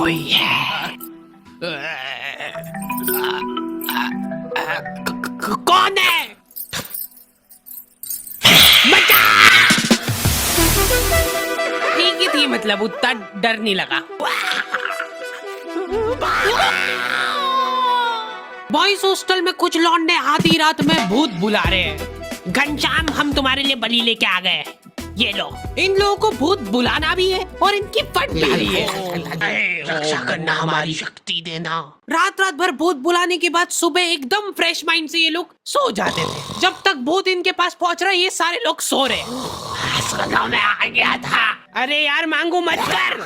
कोई है। कौन है? बचा। ठीक ही थी, मतलब उतना डर नहीं लगा। बॉयज हॉस्टल में कुछ लौंडे आधी रात में भूत बुला रहे हैं। घनश्याम, हम तुम्हारे लिए बलि लेके आ गए। ये लो। इन लोगों को भूत बुलाना भी है और इनकी फट भी है। रक्षा करना हमारी शक्ति देना। रात रात भर भूत बुलाने के बाद सुबह एकदम फ्रेश माइंड से ये लोग सो जाते थे। जब तक भूत इनके पास पहुंच रहा है, ये सारे लोग सो रहे। मैं आ गया था। अरे यार, मांगू मत कर।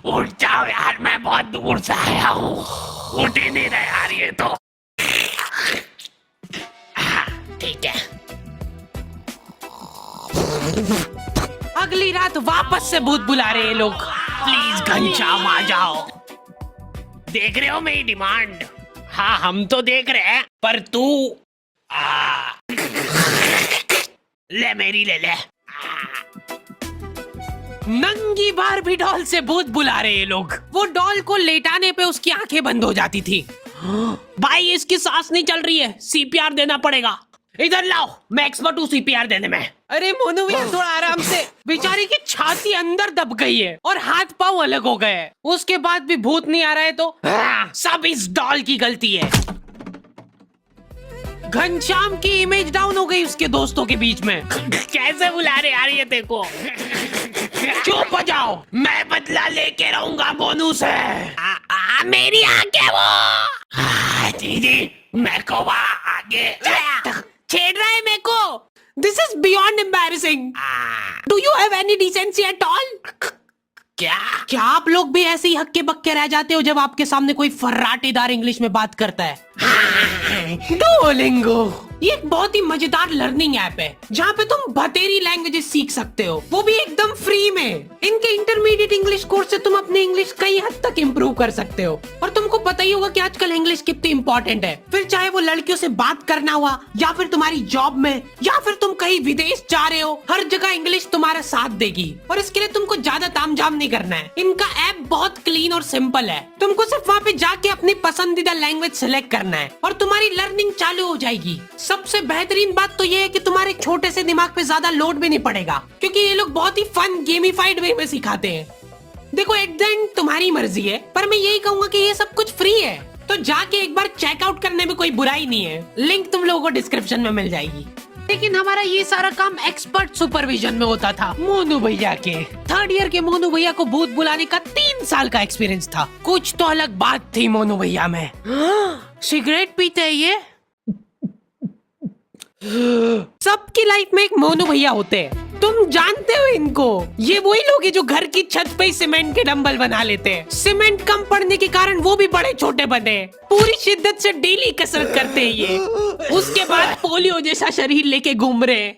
उठ जाओ यार, मैं बहुत दूर से आया हूँ। उठ ही नहीं रहा यार ये तो। ठीक है। अगली रात वापस से भूत बुला रहे हैं लोग। प्लीज घनश्याम आ जाओ। देख रहे हो मेरी डिमांड? हाँ, हम तो देख रहे हैं, पर तू ले, मेरी ले ले। नंगी बारबी डॉल से भूत बुला रहे हैं लोग। वो डॉल को लेटाने पे उसकी आंखें बंद हो जाती थी। भाई, इसकी सांस नहीं चल रही है, सीपीआर देना पड़ेगा। इधर लाओ, मैं एक्सपर्ट हूँ सीपीआर देने में। अरे मोनू भैया, थोड़ा आराम से। बेचारी की छाती अंदर दब गई है और हाथ पांव अलग हो गए हैं। उसके बाद भी भूत नहीं आ रहा है तो सब इस डॉल की गलती है। घनश्याम की इमेज डाउन हो गई उसके दोस्तों के बीच में। कैसे बुला रहे यार ये देखो। चुप हो जाओ, मैं बदला लेके रहूंगा मोनू से। मेरी आंखें वो। दीदी, मैं को आगे छेड़ रहा है मेरे को। This is beyond embarrassing. Do you have any decency at all? क्या आप लोग भी ऐसे ही हक्के बक्के रह जाते हो जब आपके सामने कोई फर्राटेदार इंग्लिश में बात करता है? डुओलिंगो ये एक बहुत ही मजेदार लर्निंग ऐप है जहाँ पे तुम बतेरी लैंग्वेजेस सीख सकते हो, वो भी एकदम फ्री में। इनके इंटरमीडिएट इंग्लिश कोर्स से तुम अपनी इंग्लिश कई हद तक इम्प्रूव कर सकते हो। और तुमको पता ही होगा कि आजकल इंग्लिश कितनी इंपॉर्टेंट है। फिर चाहे वो लड़कियों से बात करना हुआ, या फिर तुम्हारी जॉब में, या फिर तुम कहीं विदेश जा रहे हो, हर जगह इंग्लिश तुम्हारा साथ देगी। और इसके लिए तुमको ज्यादा तामझाम नहीं करना है। इनका ऐप बहुत क्लीन और सिंपल है। तुमको सिर्फ वहाँ पे जाके अपनी पसंदीदा लैंग्वेज सिलेक्ट करना है और तुम्हारी लर्निंग चालू हो जाएगी। सबसे बेहतरीन बात तो ये है कि तुम्हारे छोटे से दिमाग पे ज्यादा लोड भी नहीं पड़ेगा, क्योंकि ये लोग बहुत ही फन गेमिफाइड वे में सिखाते हैं। देखो, एट द एंड तुम्हारी मर्जी है, पर मैं यही कहूंगा कि ये सब कुछ फ्री है, तो जाके एक बार चेकआउट करने में कोई बुराई नहीं है। लिंक तुम लोगों को डिस्क्रिप्शन में मिल जाएगी। लेकिन हमारा ये सारा काम एक्सपर्ट सुपरविजन में होता था मोनू भैया के। थर्ड ईयर के मोनू भैया को भूत बुलाने का 3 साल का एक्सपीरियंस था। कुछ तो अलग बात थी मोनू भैया में। सिगरेट पीते हैं ये। सबकी लाइफ में एक मोनू भैया होते हैं, तुम जानते हो इनको। ये वही लोग हैं जो घर की छत पे सीमेंट के डंबल बना लेते हैं। सीमेंट कम पड़ने के कारण वो भी बड़े छोटे बने। पूरी शिद्दत से डेली कसरत करते हैं ये। उसके बाद पोलियो जैसा शरीर लेके घूम रहे।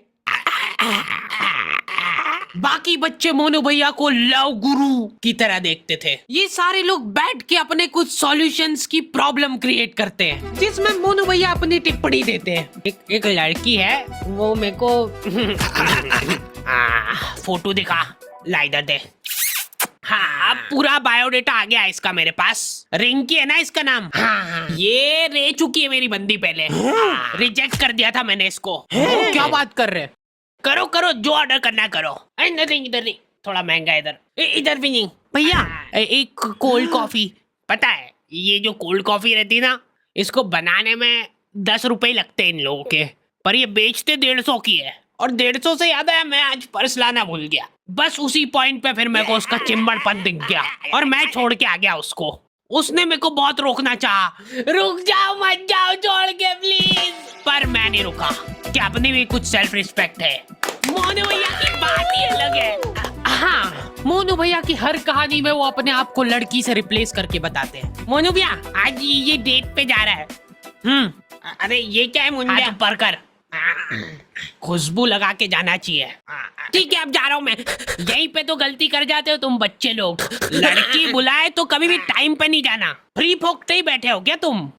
बाकी बच्चे मोनू भैया को लव गुरु की तरह देखते थे। ये सारे लोग बैठ के अपने कुछ सॉल्यूशंस की प्रॉब्लम क्रिएट करते हैं, जिसमें मोनू भैया अपनी टिप्पणी देते हैं। एक लड़की है, वो मेरे को फोटो दिखा, ला इधर दे। हाँ, अब पूरा बायोडेटा आ गया इसका मेरे पास। रिंकी है ना इसका नाम। हाँ, ये रह चुकी है मेरी बंदी पहले। रिजेक्ट कर दिया था मैंने इसको। क्या बात कर रहे? करो करो, जो ऑर्डर करना करो। इधर नहीं, थोड़ा महंगा इधर। इधर भी नहीं भैया, एक कोल्ड कॉफी। पता है, ये जो कोल्ड कॉफी रहती ना, इसको बनाने में 10 रुपए लगते हैं इन लोगों के, पर ये बेचते 150 की है। और 150 से याद आया, मैं आज पर्स लाना भूल गया। बस उसी पॉइंट पे फिर मेरे को उसका चिंबड़पन दिख गया और मैं छोड़ के आ गया उसको। उसने मेरे को बहुत रोकना चाहा, रुक जाओ मत जाओ छोड़ के प्लीज, पर मैं नहीं रुका कि अपनी भी कुछ सेल्फ रिस्पेक्ट है। मोनू भैया की बात ही अलग है। हाँ, मोनू भैया की हर कहानी में वो अपने आप को लड़की से रिप्लेस करके बताते हैं। मोनू भैया आज ये डेट पे जा रहा है। अरे ये क्या है मुंडा पर कर, खुशबू लगा के जाना चाहिए। ठीक है, अब जा रहा हूँ मैं। यहीं पे तो गलती कर जाते हो तुम बच्चे लोग। लड़की बुलाए तो कभी भी टाइम पे नहीं जाना। फ्री फोकते ही बैठे हो क्या तुम?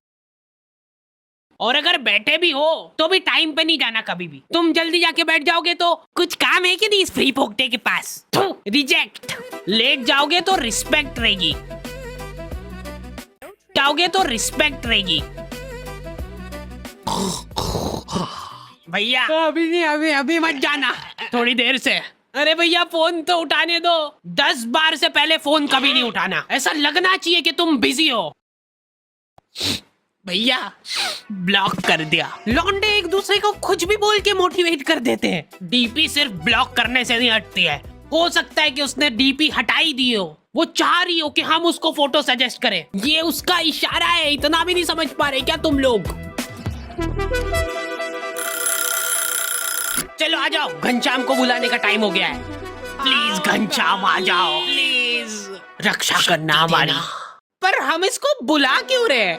और अगर बैठे भी हो तो भी टाइम पे नहीं जाना कभी भी। तुम जल्दी जाके बैठ जाओगे तो कुछ काम है कि नहीं इस फ्री फोकते के पास? रिजेक्ट। लेट जाओगे तो रिस्पेक्ट रहेगी। जाओगे तो रिस्पेक्ट रहेगी। भैया अभी नहीं, अभी अभी मत जाना, थोड़ी देर से। अरे भैया फोन तो उठाने दो, 10 बार से पहले फोन कभी नहीं उठाना, ऐसा लगना चाहिए कि तुम बिजी हो। भैया ब्लॉक कर दिया। लौंडे एक दूसरे को कुछ भी बोल के मोटिवेट कर देते हैं। डीपी सिर्फ ब्लॉक करने से नहीं हटती है, हो सकता है कि उसने डीपी हटाई दी हो, वो चाह रही हो कि हम उसको फोटो सजेस्ट करें। ये उसका इशारा है, इतना भी नहीं समझ पा रहे क्या तुम लोग? चलो आ जाओ, घनश्याम को बुलाने का टाइम हो गया है। प्लीज घनश्याम आ जाओ, प्लीज रक्षा करना हमारी। पर हम इसको बुला क्यों रहे?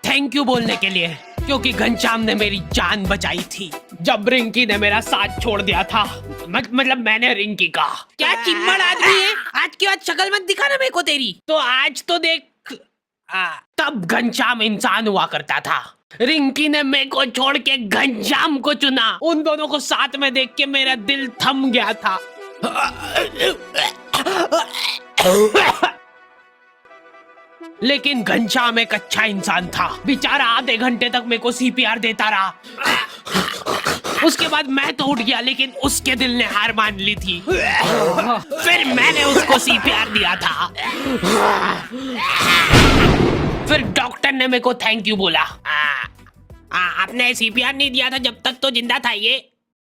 थैंक यू बोलने के लिए, क्योंकि घनश्याम ने मेरी जान बचाई थी जब रिंकी ने मेरा साथ छोड़ दिया था। मतलब मैंने रिंकी का। क्या चिम्मड़ आदमी है, आज के बाद शक्ल मत दिखाना मेरे को तेरी। तो आज तो देख, तब घनश्याम इंसान हुआ करता था। रिंकी ने मेरे को छोड़ के घनश्याम को चुना। उन दोनों को साथ में देख के मेरा दिल थम गया था। लेकिन घनश्याम एक अच्छा इंसान था। बेचारा आधे घंटे तक मेरे को सीपीआर देता रहा। उसके बाद मैं तो उठ गया, लेकिन उसके दिल ने हार मान ली थी। फिर मैंने उसको सीपीआर दिया था। फिर डॉक्टर ने मेरे को थैंक यू बोला। आपने सीपीआर नहीं दिया था जब तक तो जिंदा था ये।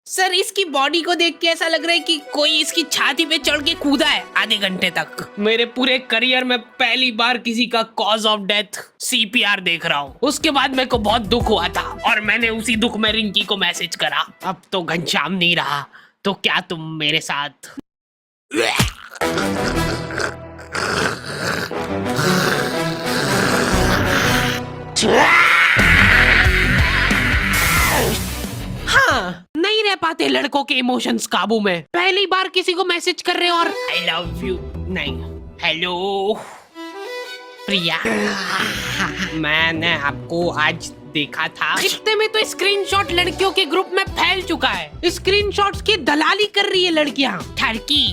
सर इसकी बॉडी को देख के ऐसा लग रहा है कि कोई इसकी छाती पे चढ़ के कूदा है आधे घंटे तक। मेरे पूरे करियर में पहली बार किसी का कॉज ऑफ डेथ सीपीआर देख रहा हूँ। उसके बाद मेरे को बहुत दुख हुआ था और मैंने उसी दुख में रिंकी को मैसेज करा। अब तो घनश्याम नहीं रहा, तो क्या तुम मेरे साथ? हाँ, नहीं रह पाते लड़कों के इमोशंस काबू में। पहली बार किसी को मैसेज कर रहे हो और आई लव यू नहीं, हेलो प्रिया। मैंने आपको आज देखा था। इतने में तो स्क्रीनशॉट लड़कियों के ग्रुप में फैल चुका है। स्क्रीनशॉट्स की दलाली कर रही है लड़कियां। ठरकी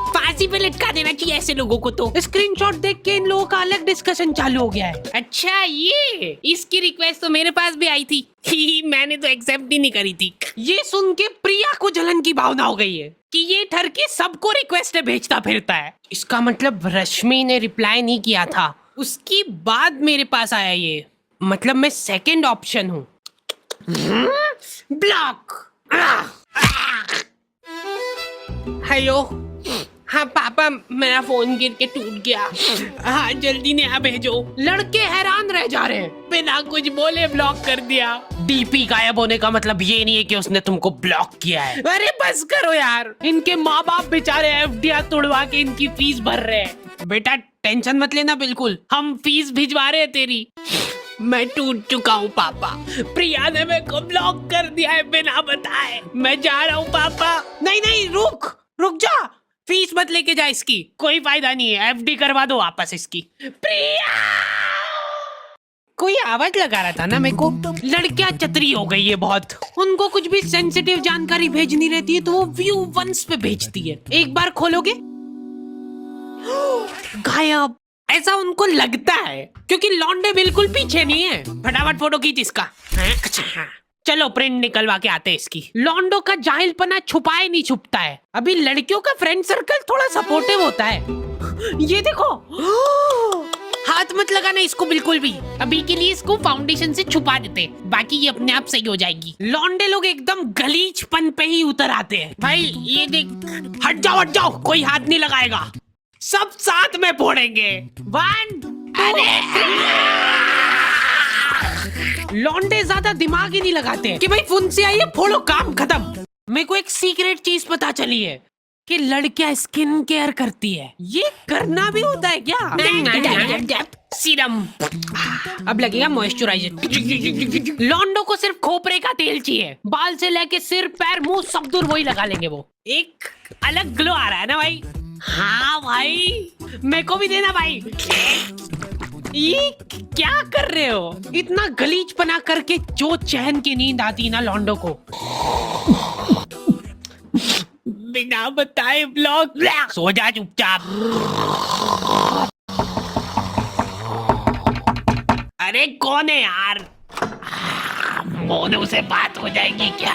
फांसी पे लटका देना चाहिए ऐसे लोगों को। तो स्क्रीनशॉट देख के इन लोगों का अलग डिस्कशन चालू हो गया है। अच्छा, ये इसकी रिक्वेस्ट तो मेरे पास भी आई थी। मैंने तो एक्सेप्ट ही नहीं करी थी। ये सुन के प्रिया को जलन की भावना हो गई है कि ये ठरकी सबको रिक्वेस्ट भेजता फिरता है। इसका मतलब रश्मि ने रिप्लाई नहीं किया था, उसकी बाद मेरे पास आया ये। मतलब मैं सेकंड ऑप्शन हूँ। ब्लॉक। हेलो, हाँ पापा, मेरा फोन गिर के टूट गया। हाँ जल्दी नया भेजो। लड़के हैरान रह जा रहे हैं, बिना कुछ बोले ब्लॉक कर दिया। डीपी गायब होने का मतलब ये नहीं है कि उसने तुमको ब्लॉक किया है। अरे बस करो यार, इनके माँ बाप बेचारे एफडीआर तोड़वा के इनकी फीस भर रहे हैं। बेटा टेंशन मत लेना, बिल्कुल हम फीस भिजवा रहे हैं तेरी। मैं टूट चुका हूँ पापा, प्रिया ने मेरे को ब्लॉक कर दिया है बिना बताए। मैं जा रहा हूँ पापा। नहीं नहीं, रुक जा, फीस मत लेके जा इसकी, कोई फायदा नहीं है। एफडी करवा दो वापस इसकी। प्रिया कोई आवाज लगा रहा था ना मेरे को। लड़कियां चतरी हो गई है बहुत, उनको कुछ भी सेंसिटिव जानकारी भेजनी रहती है तो वो व्यू वंस पे भेजती है। एक बार खोलोगे गायब, ऐसा उनको लगता है क्योंकि लौंडे बिल्कुल पीछे नहीं है। फटाफट फोटो खींच इसका। अच्छा चलो प्रिंट निकलवा के आते हैं इसकी। लौंडो का जाहिलपना छुपाए नहीं छुपता है। अभी लड़कियों का फ्रेंड सर्कल थोड़ा सपोर्टिव होता है। ये देखो, हाथ मत लगाना इसको बिल्कुल भी। अभी के लिए इसको फाउंडेशन से छुपा देते, बाकी ये अपने आप सही हो जाएगी। लौंडे लोग एकदम गलीचपन पे ही उतर आते हैं। भाई ये देख, हट जाओ, कोई हाथ नहीं लगाएगा, सब साथ में फोड़ेंगे। 1 लौंडे ज्यादा दिमाग ही नहीं लगाते कि भाई फोन से आइए फोड़ो, काम खत्म। मेरे को एक सीक्रेट चीज पता चली है कि लड़कियां स्किन केयर करती है। ये करना भी होता है क्या? सीरम, अब लगेगा मॉइस्चराइजर। लौंडो को सिर्फ खोपरे का तेल चाहिए, बाल से लेके सिर पैर मुंह सब दूर वही लगा लेंगे। वो एक अलग ग्लो आ रहा है ना भाई। हाँ भाई, मेरे को भी देना भाई। ये क्या कर रहे हो? इतना गलीचपना करके जो चैन की नींद आती ना लौंडो को। बिना बताए ब्लॉक। सो जा चुपचाप। अरे कौन है यार? मोनू से बात हो जाएगी क्या?